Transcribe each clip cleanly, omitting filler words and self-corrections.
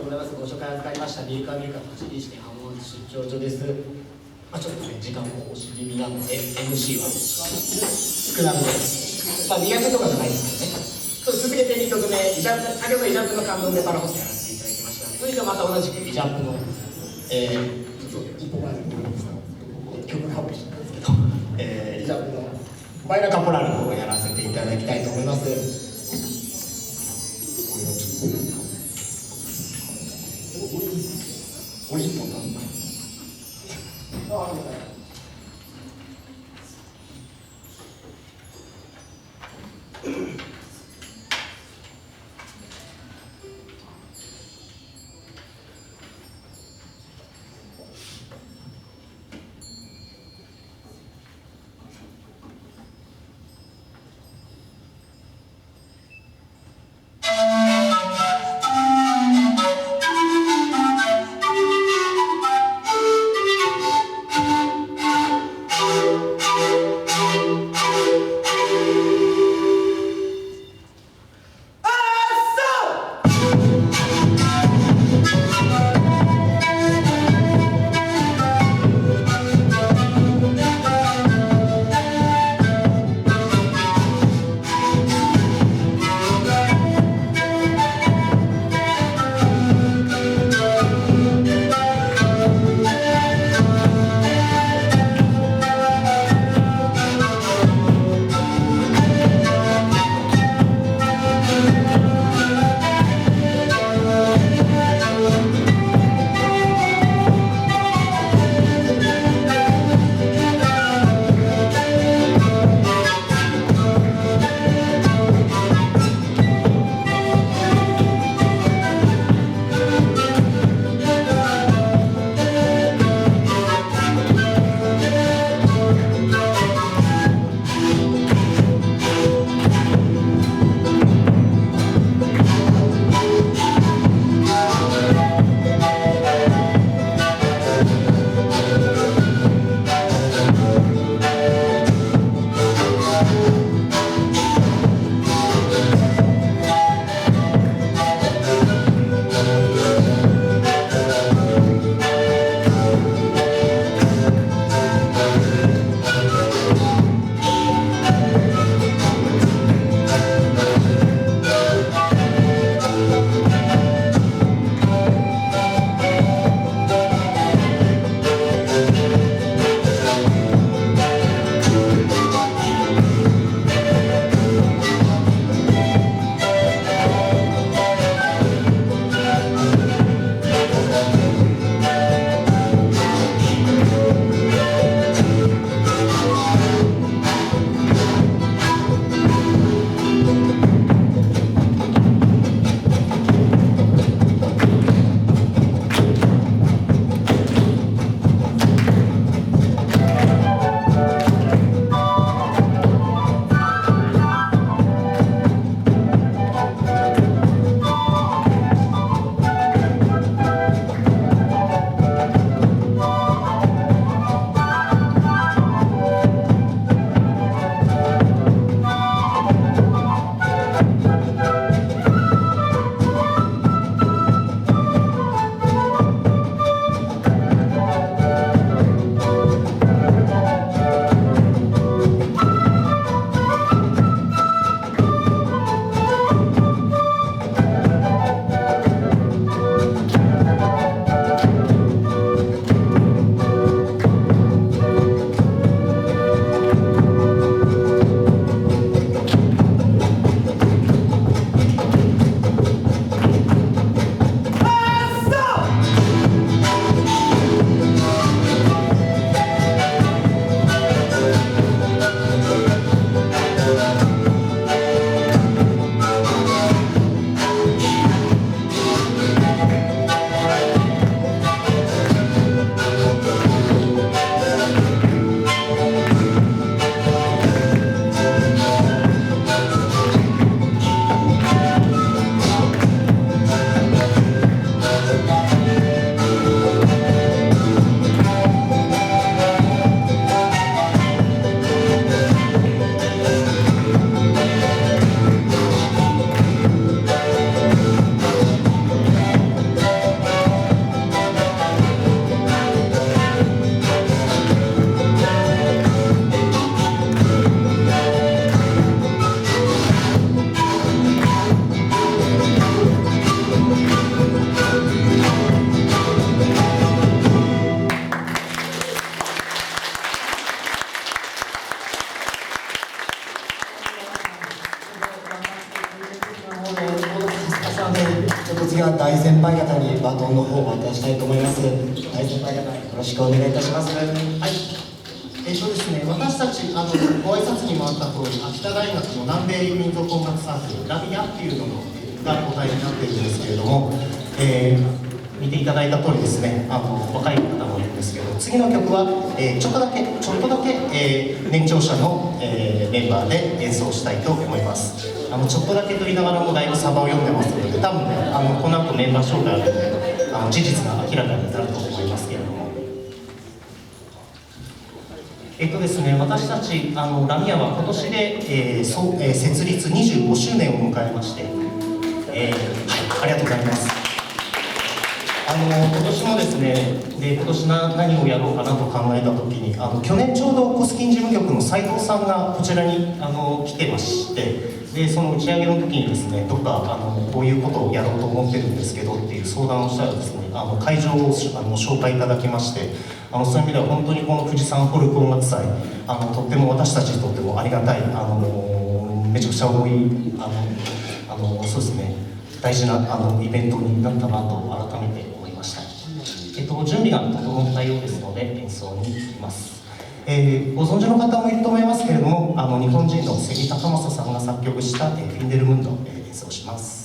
ございます。ご紹介預かりましたミルカミルカ栃木支店浜松出張所です。ちょっとね、時間も押し気味なので MC は少なめです。200とかじゃないですけどね。続けて2曲目、先ほどイジャンプの感動でパラホスやらせていただきました。続いてまた同じくイジャンプの、一歩前に曲が発表したんですけど、イジャンプのバイラカポラルの方をやらせていただきたいと思います。これ一本なんだ。輩方にバトンの方を渡したいと思います。大先輩方、よろしくお願いいたします。はい。ですね、私たちご挨拶にもあった通り、秋田大学の南米民族音楽サークルラビアっていうのが母体になっているんですけれども、見ていただいた通りですね、若い方もいるんですけど、次の曲は、ちょっとだけ、年長者の、メンバーで演奏したいと思います。ちょっとだけと言いながらもだいぶサバを読んでますので、多分ね、この後メンバー紹介あるので、事実が明らかになると思いますけれども。ですね、私たちラミアは今年で、設立25周年を迎えまして、はい、ありがとうございます。今年もですね、今年何をやろうかなと考えたときに、去年ちょうどコスキン事務局の斉藤さんがこちらに来てまして、でその打ち上げの時にですね、どっかこういうことをやろうと思ってるんですけどっていう相談をしたらですね、会場を紹介いただきまして、そういう意味では本当にこの富士山フォルク音楽祭、とっても私たちにとってもありがたい、めちゃくちゃ重いそうですね、大事なイベントになったなと改めて思いました。準備が整ったようですので演奏に行きます。ご存知の方もいると思いますけれども、日本人の関高正さんが作曲した、フィンデルムンドを演奏します。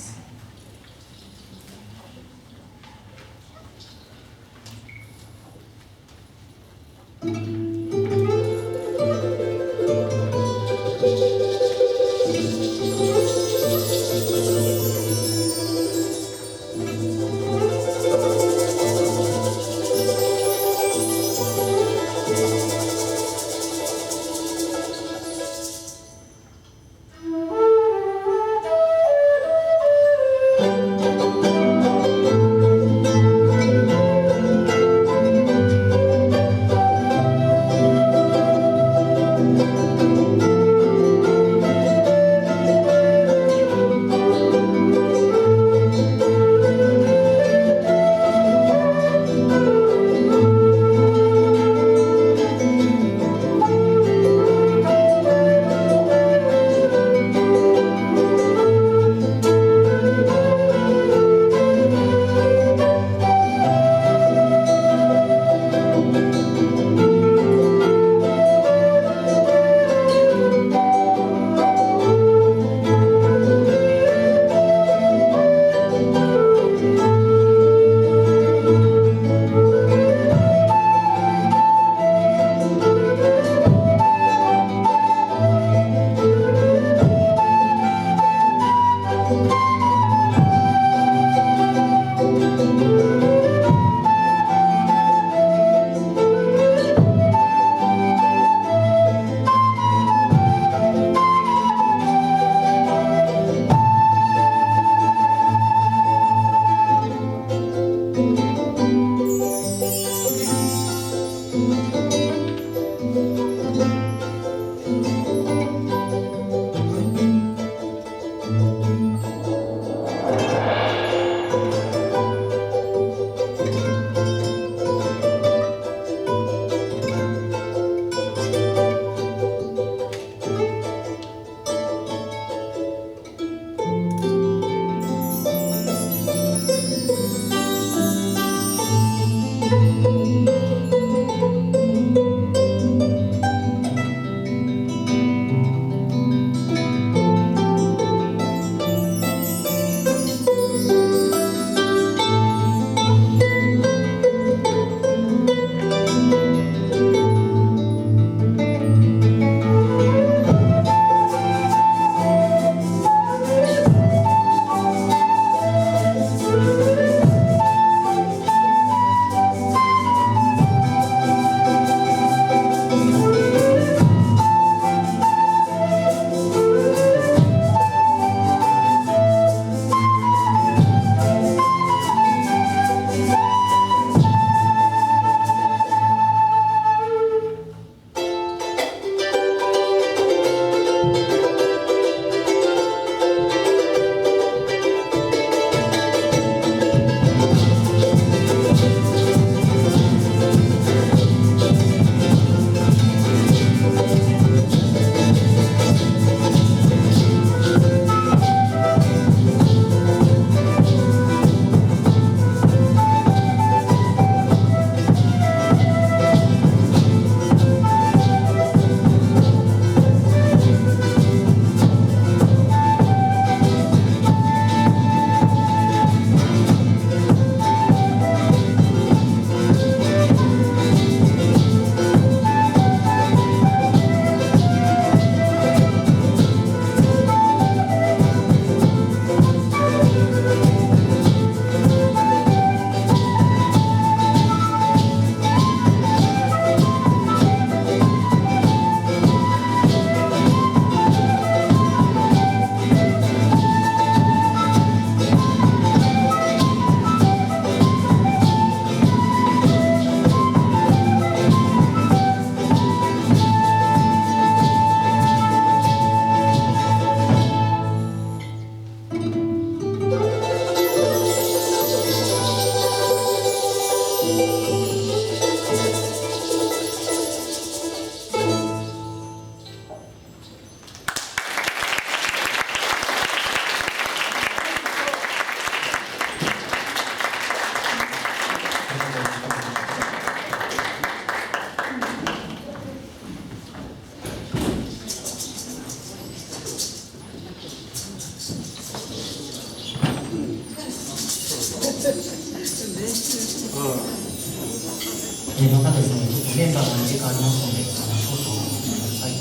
またですね、ちょっとメンバーが入れ替わりますので、少々お待ちください。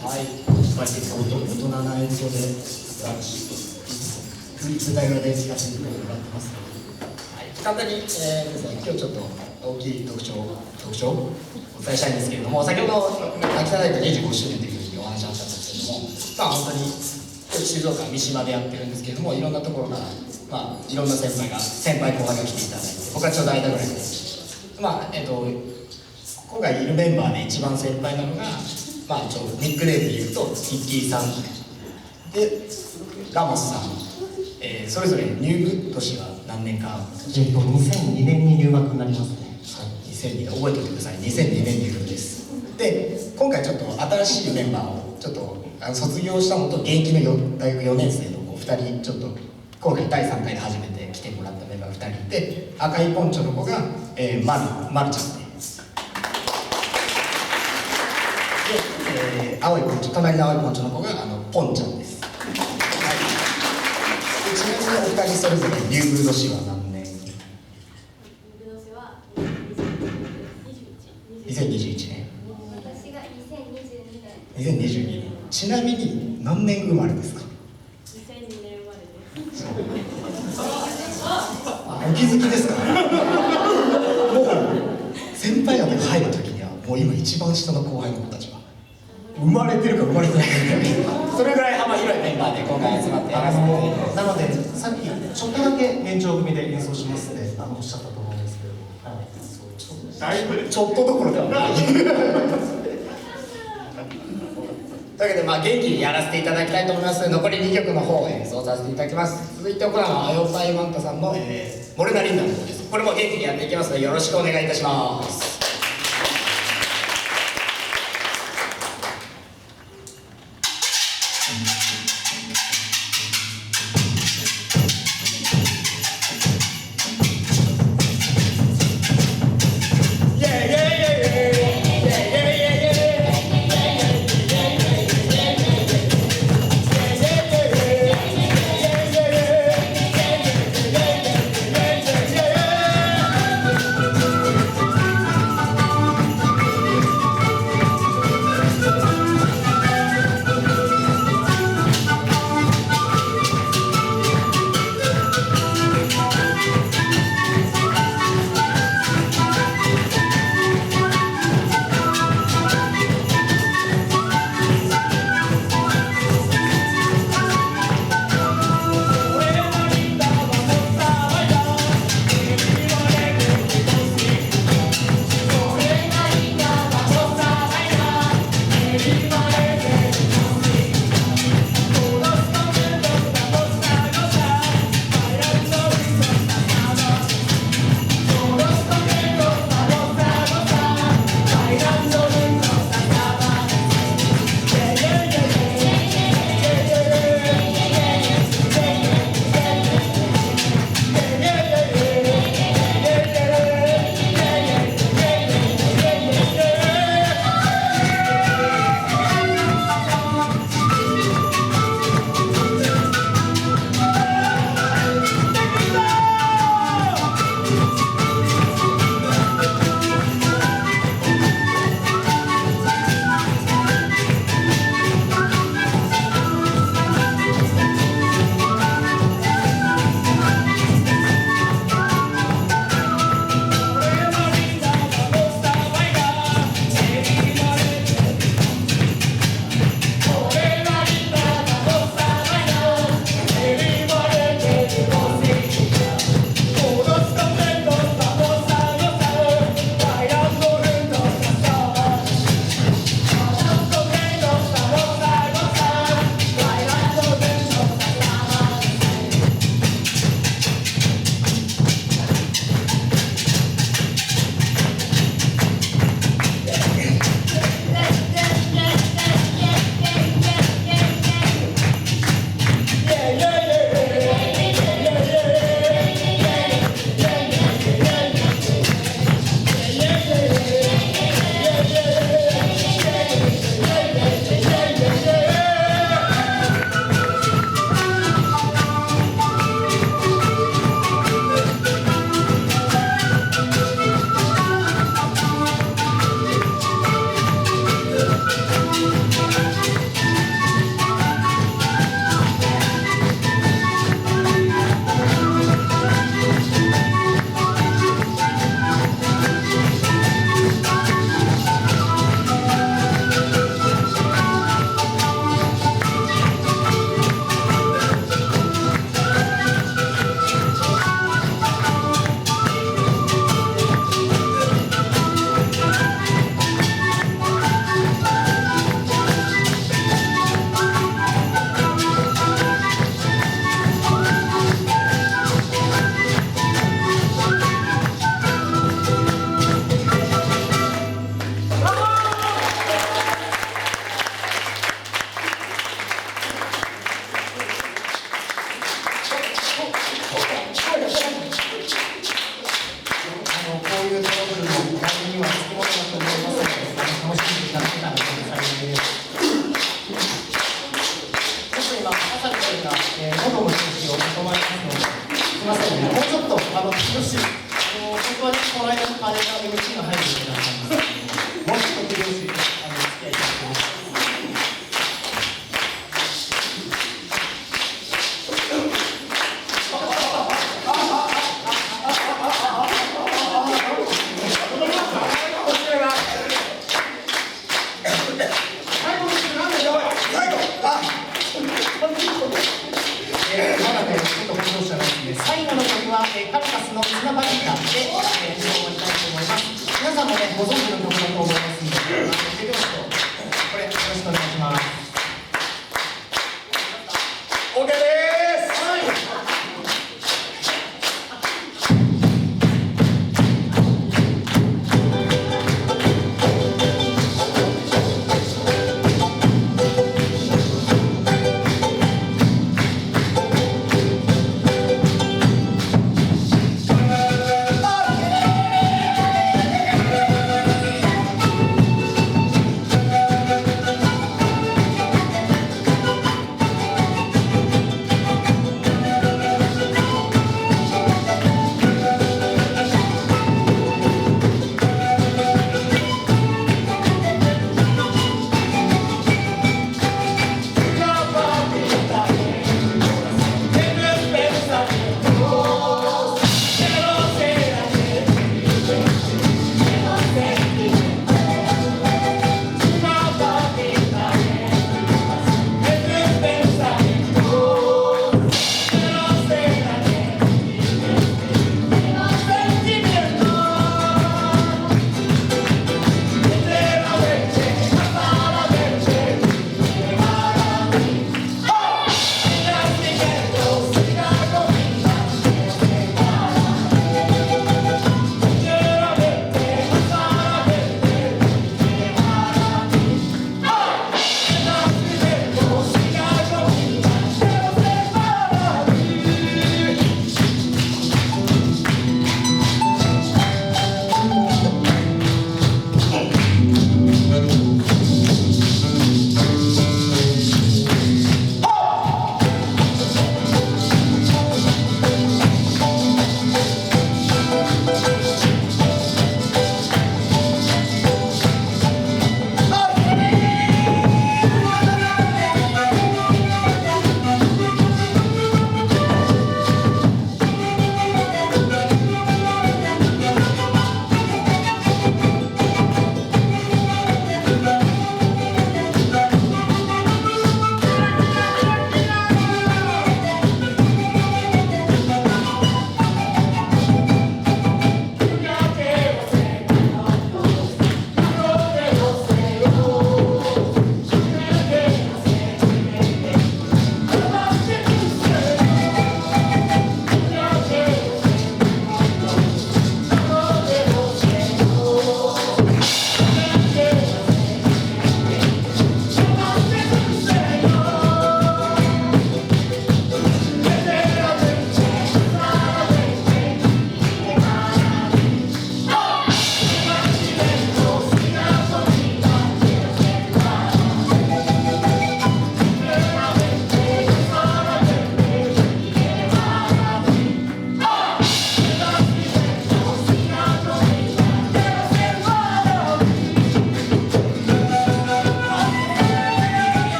はい、大人な演奏で素晴らしい。舞台裏で聴かせてもらってます。はい、簡単に、ですね、今日ちょっと大きい特徴をお伝えしたいんですけれども、先ほど秋田大会25周年というふうにお話あったんですけれども、本当に静岡三島でやってるんですけれども、いろんなところから、いろんな先輩後輩が来ていただいて、僕はちょうど間ぐらいで、今回いるメンバーで一番先輩なのが、ニックネームで言うとヒッキーさんでラモスさん、それぞれ入部年は何年か。2002年に入学になりますね。2002年、覚えておいてください。2002年入部です。で、今回ちょっと新しいメンバーをちょっと卒業したのと現役の大学4年生の2人、ちょっと今回第3回で初めて来てもらったメンバー2人いて、赤いポンチョの子が、まるちゃんで、青いポンチョ、隣の青いポンチョの子がポンちゃんです。はい、ちなみにお二人それぞれ入部年は何年？入部年は2021年。私が20222022年。年。ちなみに何年生まれですか？ 2002年生まれです。お気づきですか？もう先輩方が入る時にはもう今一番下の後輩の子たちは生まれてるか生まれてないかそれぐらい幅広いメンバーで今回集まってやらせてなのでさっきちょっとだけ年長組で演奏しますっておっしゃったと思うんですけど、ちょっとどころではないというわけで、元気にやらせていただきたいと思います。残り2曲の方を演奏させていただきます。続いて行うのはあよぱいワンタさんの、モルナリンダの方です。これも元気にやっていきますのでよろしくお願いいたします。と今、朝みたいな、喉の調子を整えますので、すみませんね、もうちょっと、手拍子、本当はね、この間、あれが MC が入る予定だったんですけど、もうちょっと手拍子。